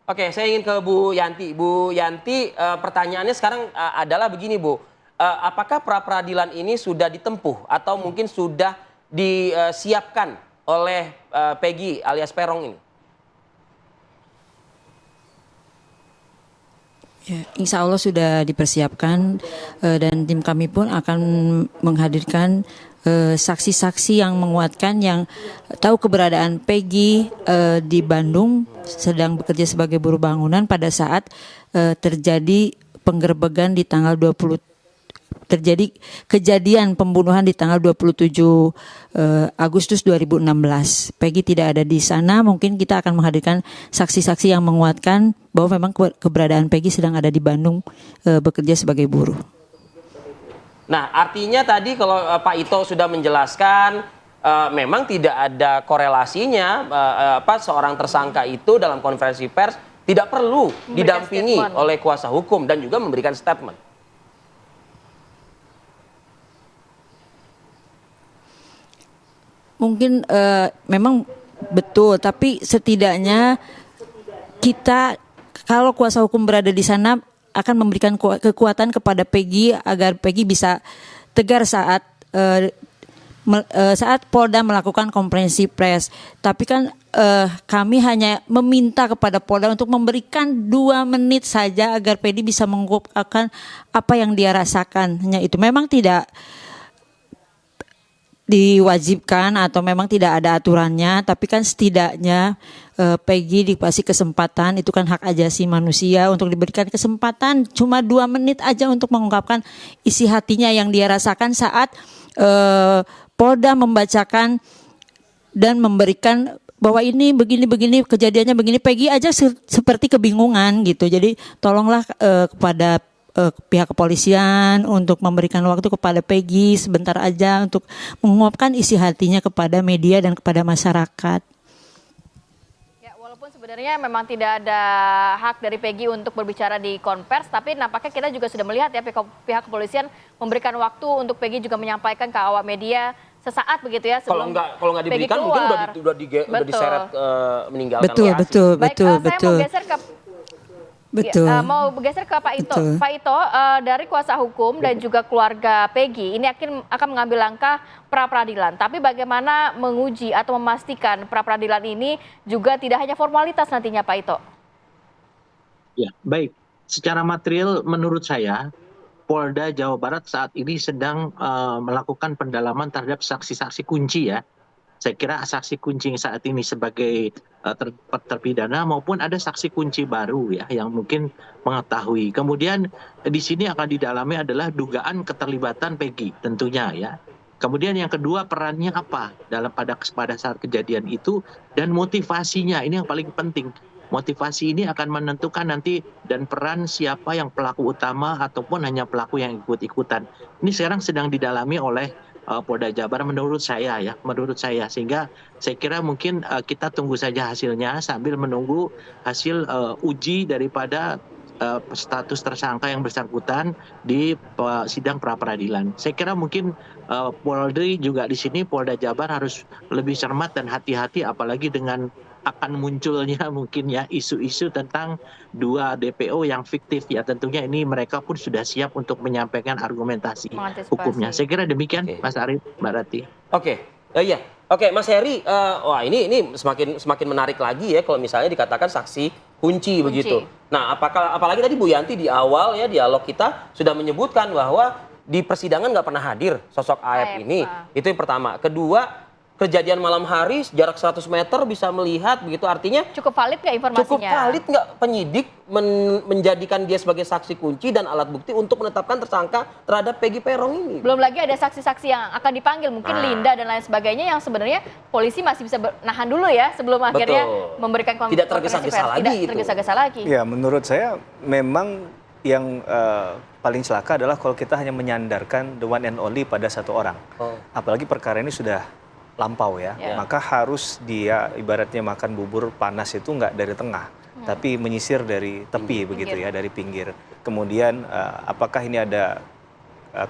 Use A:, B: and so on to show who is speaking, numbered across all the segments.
A: Oke, saya ingin ke Bu Yanti. Bu Yanti, pertanyaannya sekarang adalah begini, Bu. Apakah pra-peradilan ini sudah ditempuh atau mungkin sudah disiapkan oleh Peggy alias Peron ini?
B: Ya, insya Allah sudah dipersiapkan dan tim kami pun akan menghadirkan saksi-saksi yang menguatkan yang tahu keberadaan Peggy di Bandung sedang bekerja sebagai buruh bangunan pada saat terjadi penggerbegan di tanggal 20 terjadi kejadian pembunuhan di tanggal 27 Agustus 2016. Peggy tidak ada di sana, mungkin kita akan menghadirkan saksi-saksi yang menguatkan bahwa memang keberadaan Peggy sedang ada di Bandung bekerja sebagai buruh.
A: Nah, artinya tadi kalau Pak Ito sudah menjelaskan memang tidak ada korelasinya seorang tersangka itu dalam konferensi pers tidak perlu didampingi oleh kuasa hukum dan juga memberikan statement.
B: Mungkin memang betul, tapi setidaknya kita kalau kuasa hukum berada di sana akan memberikan kekuatan kepada Peggy agar Peggy bisa tegar saat Polda melakukan konferensi pers. Tapi kan kami hanya meminta kepada Polda untuk memberikan 2 menit saja agar Peggy bisa mengungkapkan apa yang dia rasakan. Hanya itu, memang tidak diwajibkan atau memang tidak ada aturannya, tapi kan setidaknya Peggy dikasih kesempatan, itu kan hak ajasi manusia untuk diberikan kesempatan cuma 2 menit aja untuk mengungkapkan isi hatinya yang dia rasakan saat Polda membacakan dan memberikan bahwa ini begini kejadiannya begini, Peggy aja seperti kebingungan gitu. Jadi tolonglah kepada pihak kepolisian untuk memberikan waktu kepada Peggy sebentar aja untuk mengungkapkan isi hatinya kepada media dan kepada masyarakat.
C: Ya, walaupun sebenarnya memang tidak ada hak dari Peggy untuk berbicara di konvers, tapi nampaknya kita juga sudah melihat ya pihak kepolisian memberikan waktu untuk Peggy juga menyampaikan ke awak media sesaat begitu ya sebelum
A: kalau nggak diberikan mungkin udah diseret meninggalkan.
C: Betul. Saya mau geser ke
B: Betul.
C: mau bergeser ke Pak Ito. Betul. Pak Ito, dari kuasa hukum dan juga keluarga Peggy ini akan mengambil langkah pra-peradilan. Tapi bagaimana menguji atau memastikan pra-peradilan ini juga tidak hanya formalitas nantinya, Pak Ito?
D: Ya, baik. Secara material menurut saya Polda Jawa Barat saat ini sedang melakukan pendalaman terhadap saksi-saksi kunci ya. Saya kira saksi kunci saat ini sebagai terpidana maupun ada saksi kunci baru ya yang mungkin mengetahui. Kemudian di sini akan didalami adalah dugaan keterlibatan Peggy tentunya ya. Kemudian yang kedua perannya apa pada saat kejadian itu dan motivasinya ini yang paling penting. Motivasi ini akan menentukan nanti dan peran siapa yang pelaku utama ataupun hanya pelaku yang ikut-ikutan. Ini sekarang sedang didalami oleh Polda Jabar menurut saya sehingga saya kira mungkin kita tunggu saja hasilnya sambil menunggu hasil uji daripada status tersangka yang bersangkutan di sidang pra-peradilan. Saya kira mungkin Polri juga di sini Polda Jabar harus lebih cermat dan hati-hati apalagi dengan akan munculnya mungkin ya isu-isu tentang 2 DPO yang fiktif ya tentunya ini mereka pun sudah siap untuk menyampaikan argumentasi hukumnya. Saya kira demikian Mas Arief, Mbak Rati.
A: Oke, Mas Heri, wah ini semakin menarik lagi ya kalau misalnya dikatakan saksi kunci begitu. Nah, apalagi tadi Bu Yanti di awal ya dialog kita sudah menyebutkan bahwa di persidangan nggak pernah hadir sosok AF ini. Itu yang pertama. Kedua, kejadian malam hari jarak 100 meter bisa melihat begitu, artinya
C: cukup valid nggak informasinya?
A: Cukup valid nggak penyidik menjadikan dia sebagai saksi kunci dan alat bukti untuk menetapkan tersangka terhadap Peggy Peron ini?
C: Belum lagi ada saksi-saksi yang akan dipanggil, mungkin Linda dan lain sebagainya yang sebenarnya polisi masih bisa nahan dulu ya sebelum akhirnya memberikan konfirmasi.
A: Tidak tergesa-gesa lagi.
E: Ya, menurut saya memang yang paling celaka adalah kalau kita hanya menyandarkan the one and only pada satu orang. Apalagi perkara ini sudah lampau ya, maka harus dia ibaratnya makan bubur panas itu nggak dari tengah, tapi menyisir dari tepi begitu ya, dari pinggir. Kemudian apakah ini ada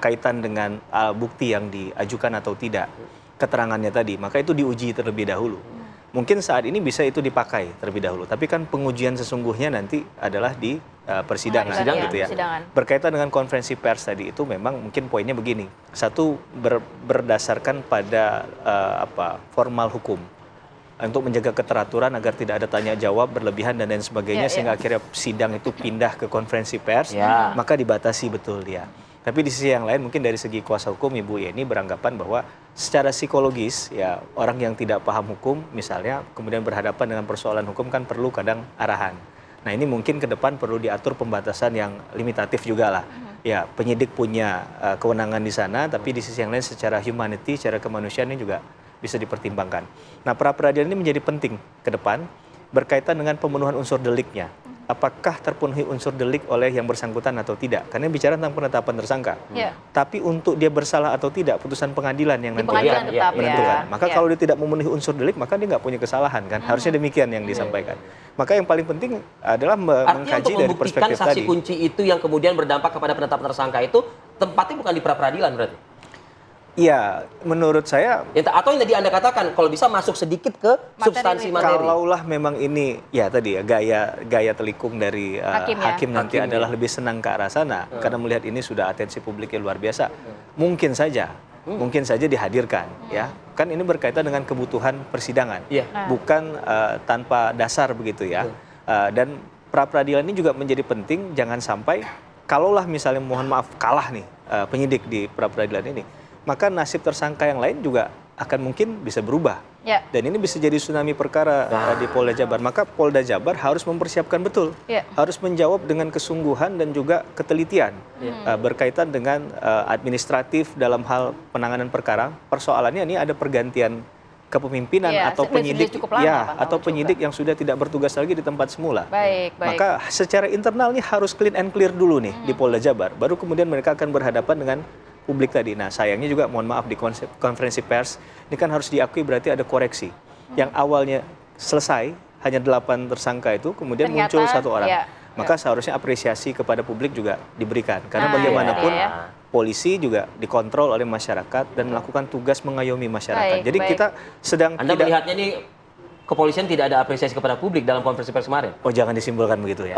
E: kaitan dengan bukti yang diajukan atau tidak, keterangannya tadi, maka itu diuji terlebih dahulu. Mungkin saat ini bisa itu dipakai terlebih dahulu, tapi kan pengujian sesungguhnya nanti adalah di persidangan, gitu ya.
C: Persidangan.
E: Berkaitan dengan konferensi pers tadi itu memang mungkin poinnya begini. Satu, berdasarkan pada formal hukum untuk menjaga keteraturan agar tidak ada tanya jawab berlebihan dan lain sebagainya, sehingga akhirnya sidang itu pindah ke konferensi pers, maka dibatasi betul dia. Tapi di sisi yang lain mungkin dari segi kuasa hukum Ibu Yeni beranggapan bahwa secara psikologis ya orang yang tidak paham hukum misalnya kemudian berhadapan dengan persoalan hukum kan perlu kadang arahan. Nah ini mungkin ke depan perlu diatur pembatasan yang limitatif juga lah. Ya penyidik punya kewenangan di sana, tapi di sisi yang lain secara humanity, secara kemanusiaan ini juga bisa dipertimbangkan. Nah pra peradilan ini menjadi penting ke depan berkaitan dengan pemenuhan unsur deliknya. Apakah terpenuhi unsur delik oleh yang bersangkutan atau tidak? Karena bicara tentang penetapan tersangka. Tapi untuk dia bersalah atau tidak, putusan pengadilan yang nanti menentukan. Maka kalau dia tidak memenuhi unsur delik, maka dia nggak punya kesalahan kan. Harusnya demikian yang disampaikan. Maka yang paling penting adalah mengkaji dari perspektif
A: saksi
E: tadi.
A: kunci itu yang kemudian berdampak kepada penetapan tersangka itu tempatnya bukan di pra peradilan berarti?
E: Iya, menurut saya
A: Atau yang tadi Anda katakan, kalau bisa masuk sedikit ke substansi materi.
E: Kalaulah memang ini, ya tadi ya gaya telikung dari hakim nanti adalah lebih senang ke arah sana, karena melihat ini sudah atensi publiknya luar biasa. Mungkin saja dihadirkan, ya. Kan ini berkaitan dengan kebutuhan persidangan, bukan tanpa dasar begitu ya. Dan pra peradilan ini juga menjadi penting, jangan sampai kalaulah misalnya mohon maaf kalah nih penyidik di pra peradilan ini, maka nasib tersangka yang lain juga akan mungkin bisa berubah. Dan ini bisa jadi tsunami perkara di Polda Jabar. Maka Polda Jabar harus mempersiapkan betul. Harus menjawab dengan kesungguhan dan juga ketelitian. Berkaitan dengan administratif dalam hal penanganan perkara. Persoalannya ini ada pergantian kepemimpinan atau penyidik atau penyidik yang sudah tidak bertugas lagi di tempat semula. Maka secara internal ini harus clean and clear dulu nih di Polda Jabar. Baru kemudian mereka akan berhadapan dengan publik tadi. Nah sayangnya juga mohon maaf di konferensi pers ini kan harus diakui berarti ada koreksi. Yang awalnya selesai hanya 8 tersangka itu kemudian muncul 1 orang. Maka seharusnya apresiasi kepada publik juga diberikan. Karena bagaimanapun polisi juga dikontrol oleh masyarakat dan melakukan tugas mengayomi masyarakat. Jadi kita sedang
A: Anda melihatnya nih kepolisian tidak ada apresiasi kepada publik dalam konferensi pers kemarin?
E: Oh jangan disimpulkan begitu ya.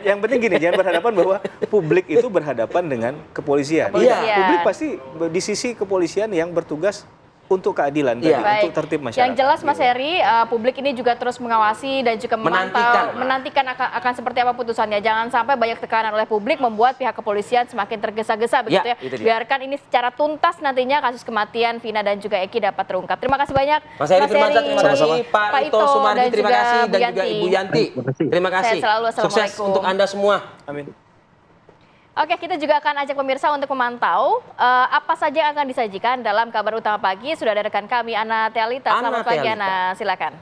E: Yang penting gini, jangan berhadapan bahwa publik itu berhadapan dengan kepolisian. Publik pasti di sisi kepolisian yang bertugas untuk keadilan, untuk tertib masyarakat.
C: Yang jelas Mas Heri, publik ini juga terus mengawasi dan juga menantikan akan seperti apa putusannya. Jangan sampai banyak tekanan oleh publik membuat pihak kepolisian semakin tergesa-gesa begitu ya. Biarkan ini secara tuntas nantinya kasus kematian Vina dan juga Eki dapat terungkap. Terima kasih banyak
A: Mas Heri, terima kasih Pak Ito Sumardi, terima kasih, dan juga Ibu Yanti. Terima kasih. Sukses untuk Anda semua.
E: Amin.
C: Oke, kita juga akan ajak pemirsa untuk memantau apa saja yang akan disajikan dalam Kabar Utama Pagi. Sudah ada rekan kami, Ana Telita. Selamat pagi, Ana. Silakan.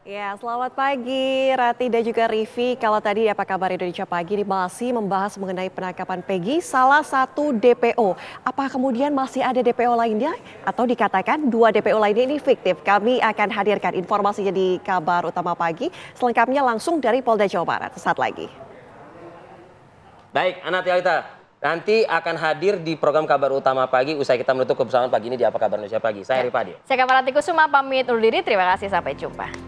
F: Ya, selamat pagi Rati dan juga Rivi. Kalau tadi Apa Kabar Indonesia Pagi ini masih membahas mengenai penangkapan Peggy, salah satu DPO. Apa kemudian masih ada DPO lainnya? Atau dikatakan 2 DPO lainnya ini fiktif? Kami akan hadirkan informasinya di Kabar Utama Pagi. Selengkapnya langsung dari Polda Jawa Barat. Sesaat lagi.
A: Baik, Ana Tialita, nanti akan hadir di program Kabar Utama Pagi usai kita menutup kebersamaan pagi ini di Apa Kabar Indonesia Pagi. Saya Rifadio.
C: Saya Kamarati Kusuma pamit undur diri. Terima kasih, sampai jumpa.